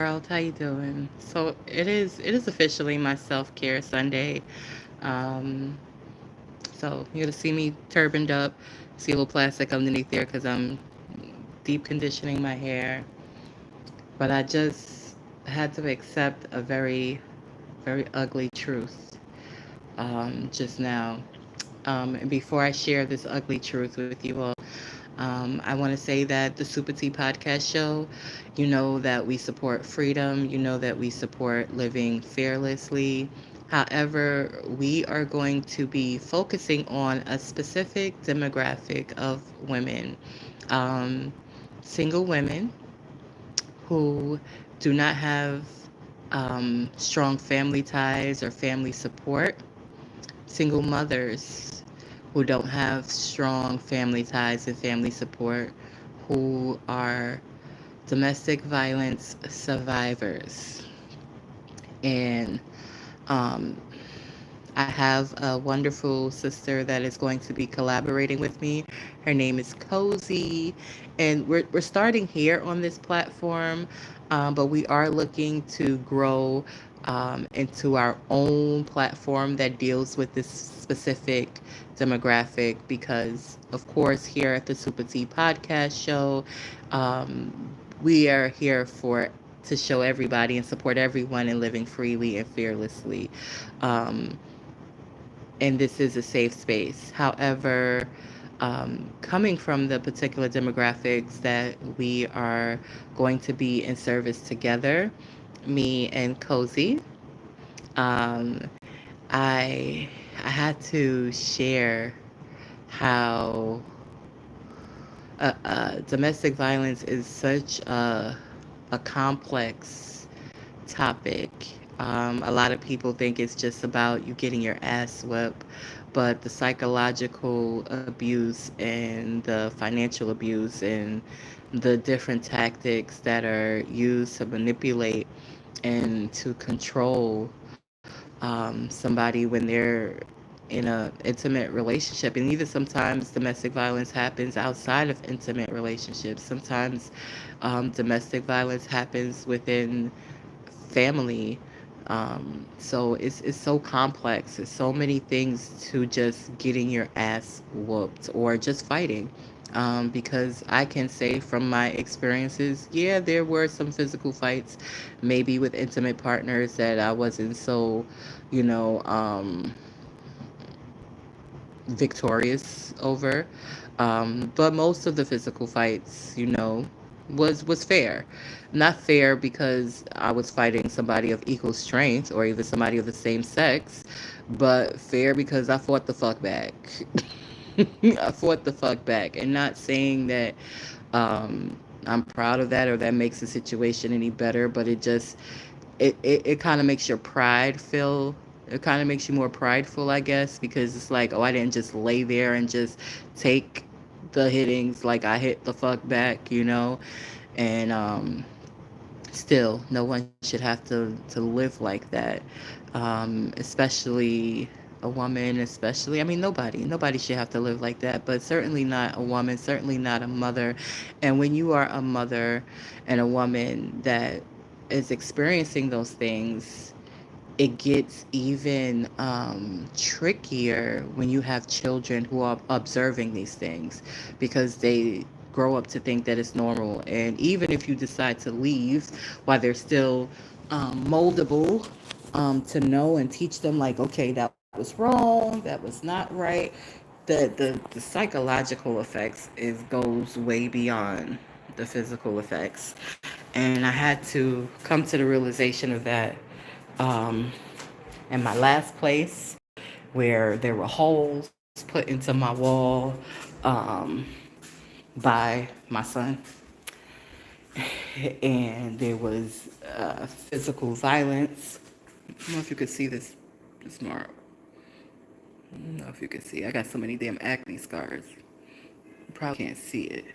World, how you doing? So it is officially my self-care Sunday. Um, so you're gonna see me turbaned up, see a little plastic underneath there because I'm deep conditioning my hair. But I just had to accept a very, very ugly truth just now. And before I share this ugly truth with you all, I want to say that the SupaTea Podcast Show, you know that we support freedom, you know that we support living fearlessly. However, we are going to be focusing on a specific demographic of women, um, single women who do not have strong family ties or family support, single mothers who don't have strong family ties and family support, who are domestic violence survivors. And um, I have a wonderful sister that is going to be collaborating with me. Her name is Cozy. And we're starting here on this platform, but we are looking to grow into our own platform that deals with this specific demographic because, of course, here at the Super T Podcast Show, we are here for to show everybody and support everyone in living freely and fearlessly. Um, and this is a safe space. However, coming from the particular demographics that we are going to be in service together, me and Cozy, um, I I had to share how domestic violence is such a complex topic. A lot of people think it's just about you getting your ass whipped, but the psychological abuse and the financial abuse and the different tactics that are used to manipulate and to control somebody when they're in a intimate relationship, and even sometimes domestic violence happens outside of intimate relationships. Sometimes domestic violence happens within family. So it's so complex. It's so many things to just getting your ass whooped or just fighting. Because I can say from my experiences, yeah, there were some physical fights, maybe with intimate partners that I wasn't so, you know, victorious over. But most of the physical fights, was fair. Not fair because I was fighting somebody of equal strength or even somebody of the same sex, but fair because I fought the fuck back. I fought the fuck back, and not saying that I'm proud of that or that makes the situation any better, but it kind of makes your pride feel it kind of makes you more prideful, I guess, because it's like, oh, I didn't just lay there and just take the hittings, like I hit the fuck back, and still no one should have to live like that, especially a woman, especially, I mean, nobody should have to live like that, but certainly not a woman, certainly not a mother. And when you are a mother and a woman that is experiencing those things, it gets even trickier when you have children who are observing these things because they grow up to think that it's normal. And even if you decide to leave while they're still moldable, to know and teach them, like, okay, that was wrong, that was not right. The psychological effects goes way beyond the physical effects. And I had to come to the realization of that um, in my last place where there were holes put into my wall um, by my son, and there was physical violence. I don't know if you could see this mark. I don't know if you can see. I got so many damn acne scars. You probably can't see it.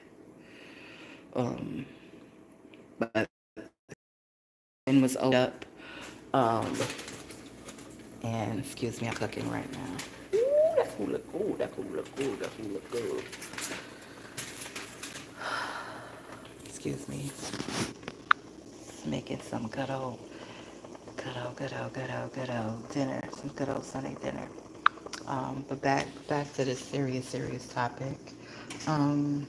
Um, but and was opened up. Um, and excuse me, I'm cooking right now. Ooh, that food look good. That food look good. That food look good. Excuse me. making some good old dinner, some good old Sunday dinner. But back to this serious topic. Um,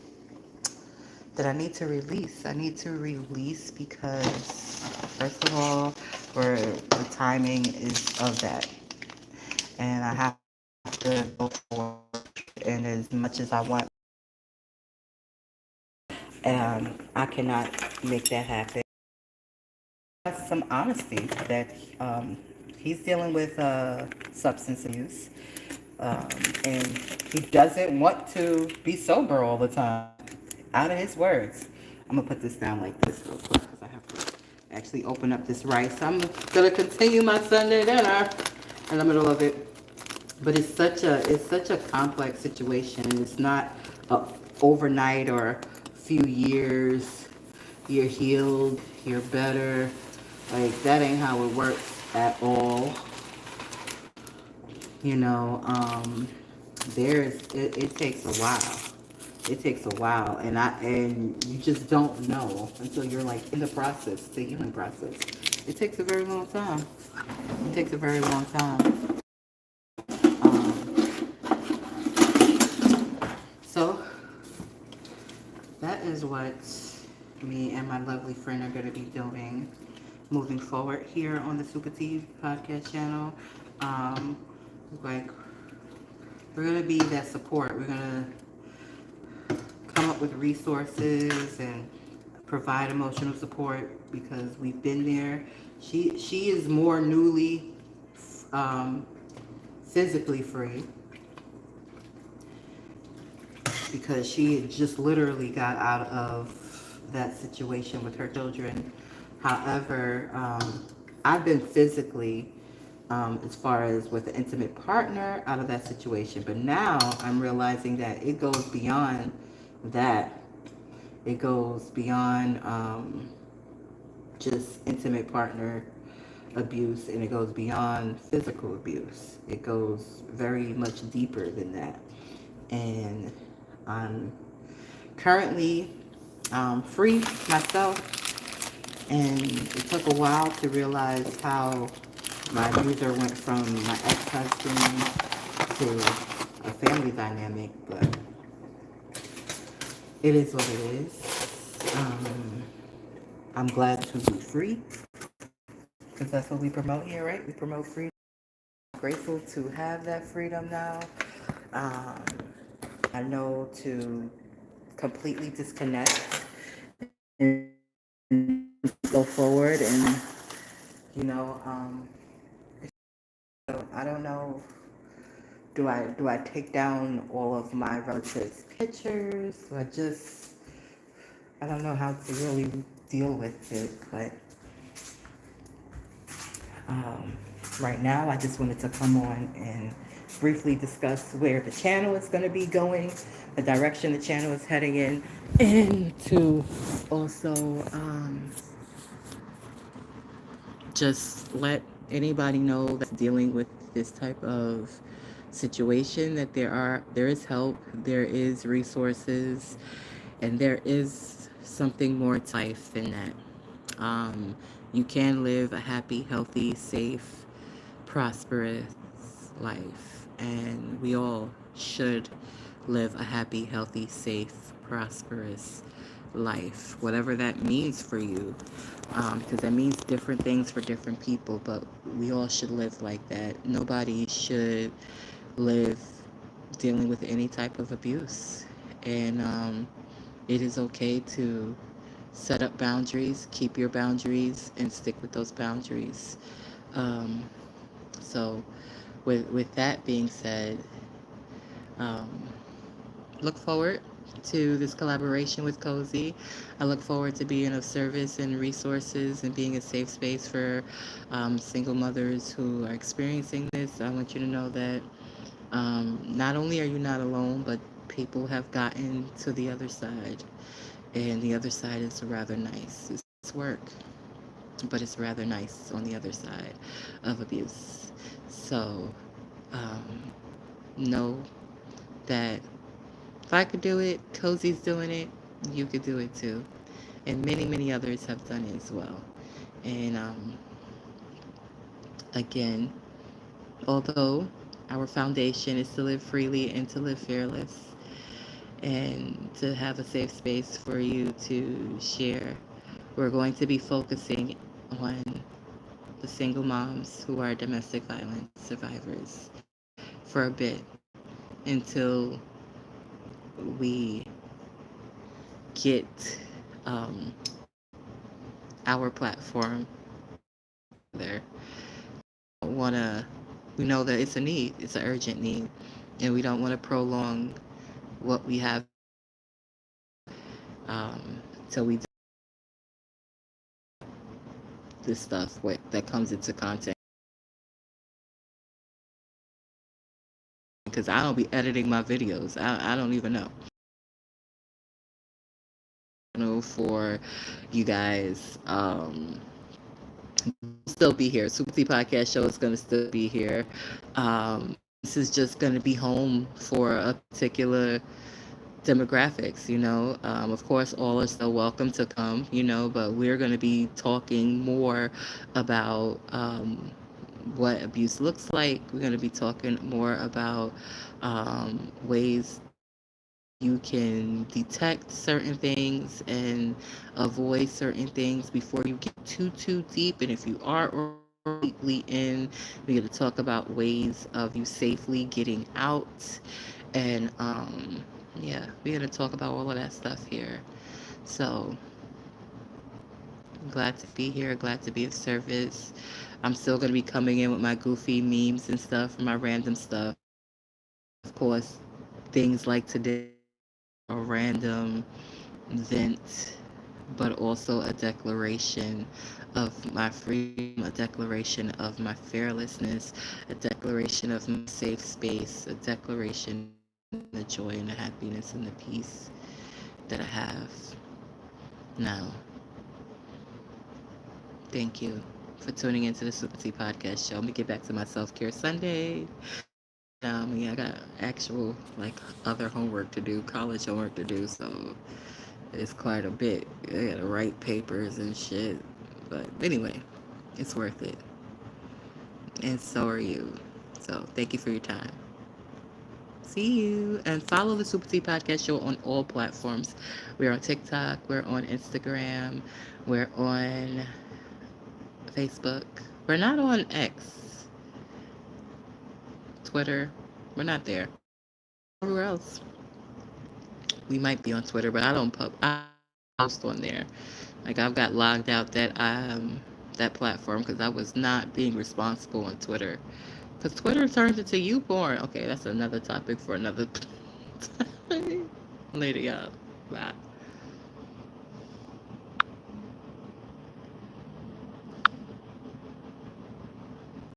that I need to release. I need to release because, first of all, for the timing is of that, and I have to go forward. And as much as I want, I cannot make that happen. Some honesty that he's dealing with substance abuse, um, and he doesn't want to be sober all the time. Out of his words, I'm gonna put this down like this real quick because I have to actually open up this rice. I'm gonna continue my Sunday dinner in the middle of it, but it's such a complex situation. It's not overnight or a few years. You're healed. You're better. Like that ain't how it works at all. You know, it takes a while. It takes a while, and you just don't know until you're like in the process, the healing process. It takes a very long time. It takes a very long time. Um, so that is what me and my lovely friend are going to be doing moving forward here on the SupaTea Podcast channel. Um, like we're going to be that support. We're going to come up with resources and provide emotional support because we've been there. She is more newly um, physically free because she just literally got out of that situation with her children. However, I've been physically, as far as with an intimate partner, out of that situation. But now I'm realizing that it goes beyond that. It goes beyond just intimate partner abuse, and it goes beyond physical abuse. It goes very much deeper than that. And I'm currently free myself, and it took a while to realize how my abuser went from my ex-husband to a family dynamic, but it is what it is. I'm glad to be free because that's what we promote here, right? We promote freedom. I'm grateful to have that freedom now. Um, I know to completely disconnect and go forward, and you know, I don't know. Do I take down all of my relatives' pictures? I don't know how to really deal with it, but um, right now I just wanted to come on and briefly discuss where the channel is going to be going, the direction the channel is heading in, and to also just let anybody know that's dealing with this type of situation that there is help, there is resources, and there is something more to life than that. You can live a happy, healthy, safe, prosperous life, and we all should live a happy, healthy, safe, prosperous life, whatever that means for you, because that means different things for different people, but we all should live like that. Nobody should live dealing with any type of abuse, and it is okay to set up boundaries, keep your boundaries, and stick with those boundaries. Um, so, with that being said, um, look forward to this collaboration with Cozy. I look forward to being of service and resources and being a safe space for single mothers who are experiencing this. I want you to know that not only are you not alone, but people have gotten to the other side. And the other side is rather nice. It's work, but it's rather nice on the other side of abuse. So know that if I could do it, Cozy's doing it, you could do it too. And many, many others have done it as well. And again, although our foundation is to live freely and to live fearless and to have a safe space for you to share, we're going to be focusing on the single moms who are domestic violence survivors for a bit until we get um, our platform there. Want to? We know that it's a need. It's an urgent need, and we don't want to prolong what we have till we do this stuff that comes into content. Because I don't be editing my videos. I don't even know. For you guys, still be here. SupaTea Podcast Show is going to still be here. This is just going to be home for a particular demographics, of course, all are still welcome to come, but we're going to be talking more about what abuse looks like. We're going to be talking more about ways you can detect certain things and avoid certain things before you get too deep. And if you are deeply in, we're going to talk about ways of you safely getting out. And yeah, we're going to talk about all of that stuff here. So I'm glad to be here, glad to be of service. I'm still going to be coming in with my goofy memes and stuff, my random stuff. Of course, things like today, a random vent, but also a declaration of my freedom, a declaration of my fearlessness, a declaration of my safe space, a declaration of the joy and the happiness and the peace that I have now. Thank you for tuning into the SupaTea Podcast Show. Let me get back to my self-care Sunday. Yeah, I got actual other homework to do, college homework to do, so it's quite a bit. I gotta write papers and shit. But anyway, it's worth it. And so are you. So thank you for your time. See you. And follow the SupaTea Podcast Show on all platforms. We're on TikTok. We're on Instagram. We're on Facebook. We're not on X. Twitter. We're not there. Everywhere else. We might be on Twitter, but I post on there. I've got logged out that platform because I was not being responsible on Twitter. Because Twitter turns into you porn. Okay, that's another topic for another time. Later, y'all. Bye.